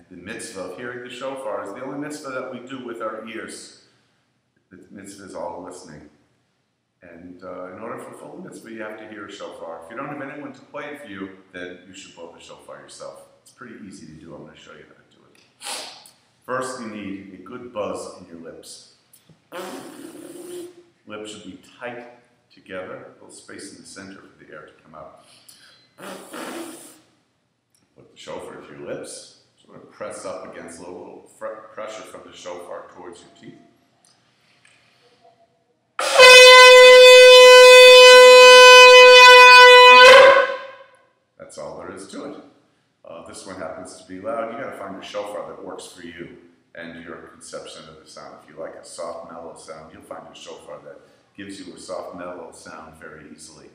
the mitzvah of hearing the shofar is the only mitzvah that we do with our ears. The mitzvah is all listening. And in order to fulfill the mitzvah, you have to hear a shofar. If you don't have anyone to play it for you, then you should blow the shofar yourself. It's pretty easy to do. I'm going to show you how to do it. First, you need a good buzz in your lips. Lips should be tight together, a little space in the center for the air to come out. Put the shofar to your lips, sort of press up against a little pressure from the shofar towards your teeth. That's all there is to it. This one happens to be loud. You got to find a shofar that works for you and your conception of the sound. If you like a soft, mellow sound, you'll find a shofar that gives you a soft, mellow sound very easily.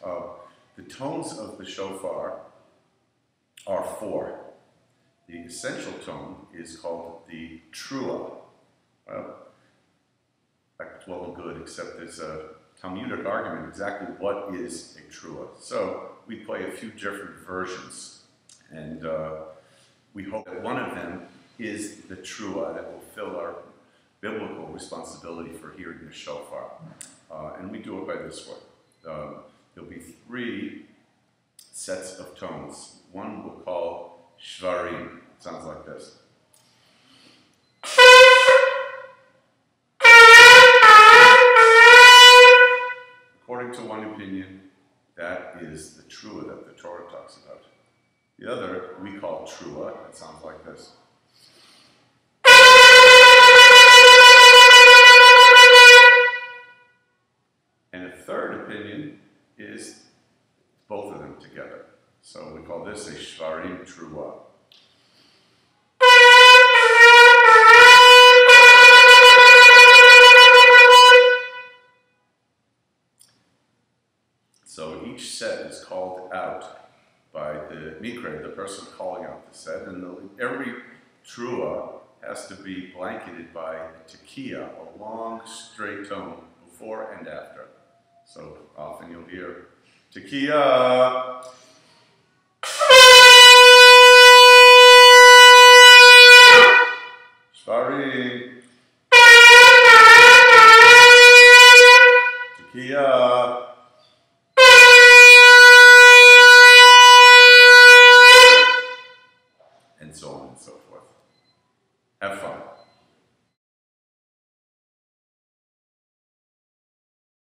The tones of the shofar are four. The essential tone is called the trua. Well, that's well and good, except there's a Talmudic argument exactly what is a trua. So we play a few different versions, and we hope that one of them is the trua that will fill our biblical responsibility for hearing the shofar. And we do it by this way. There'll be three sets of tones. One we'll call shvarim. It sounds like this. According to one opinion, that is the trua that the Torah talks about. The other we call trua. It sounds like this. And a third opinion is both of them together. So we call this a shvarim trua. So each set is called out by the mikre, the person calling out the set, and every trua has to be blanketed by a tekiah, a long straight tone before and after. So often you'll hear tekiah. Shvarim.